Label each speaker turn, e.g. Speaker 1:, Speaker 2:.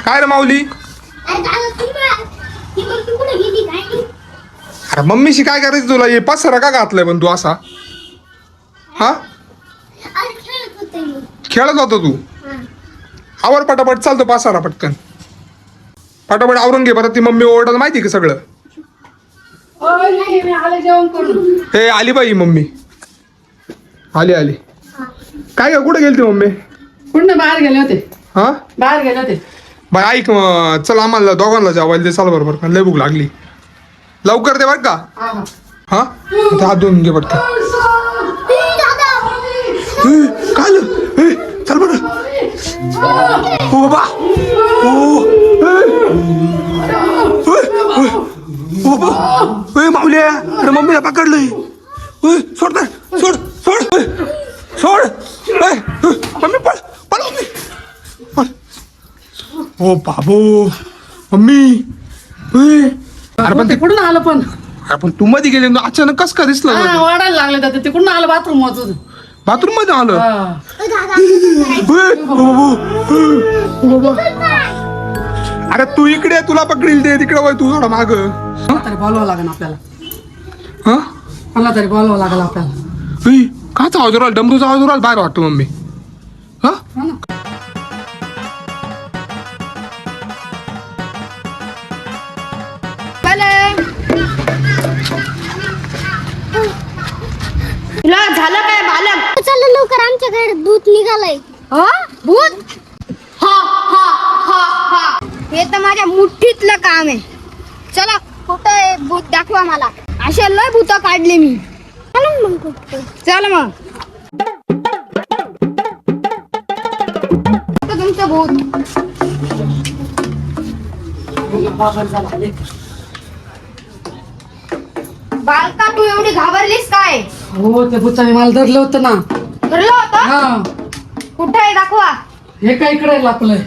Speaker 1: काय रे माऊली? अरे मम्मीशी काय करायचं तुला? हे पसारा का घातलाय पण तू असा? हा खेळत होता तू? आवर पटापट, चालतो पसारा पटकन पटापट आवरून घे बरं. ती मम्मी ओरडल माहिती का सगळं? हे आली बाई मम्मी, आली आली. काय ग, कुठे गेली ती मम्मी?
Speaker 2: कुठं बाहेर गेले होते?
Speaker 1: हा
Speaker 2: बाहेर गेले होते.
Speaker 1: बाई ऐक, चल आम्हाला दोघांना जेवायला दे, चाल बरोबर, लय भूक लागली. लवकर दे बरं का. हा आता हात धुवून घे पटकन. काल चल बरं. हो बाबा, हो बाबा, माऊल्या, अरे मम्मीला पकडलंय. सोड सोड सोड सोड. मम्मी पळ पळ मम्मी. हो बाबू, मम्मी.
Speaker 2: अरे पण ते कुठून आलं पण?
Speaker 1: आपण तू मध्ये गेले ना, अचानक कस का दिसलं?
Speaker 2: वाढायला लागले तर ते कुठून आलं? बाथरूम मधून.
Speaker 1: बाथरूम मध्ये आलं? अरे तू इकडे, तुला पकडील ते तिकडे. वय तू थोडा माग.
Speaker 2: तरी बोलवावं लागेल आपल्याला.
Speaker 1: हा
Speaker 2: मला तरी बोलवावं लागेल आपल्याला.
Speaker 1: काचा आवाज राहिला? डमरूचा आवाज राहिला बाहेर वाटतो मम्मी. हा
Speaker 3: तुला झालं काय बालक? चल लवकर, आमच्याकडे दूध निघालंय. भूत? हा हा हा हा, हे तर माझ्या मुठीतलं काम आहे. चला, कुठं आहे भूत दाखवा मला. अशा लय भूत काढले मी. चला मग, चल मग तुमचं भूत. बालका, तू एवढी घाबरलीस काय?
Speaker 2: हो, त्या भुताने मला धरलं होतं ना.
Speaker 3: धरलं होतं?
Speaker 2: हा.
Speaker 3: कुठं आहे दाखवा.
Speaker 2: हे काय इकडे लागलंय?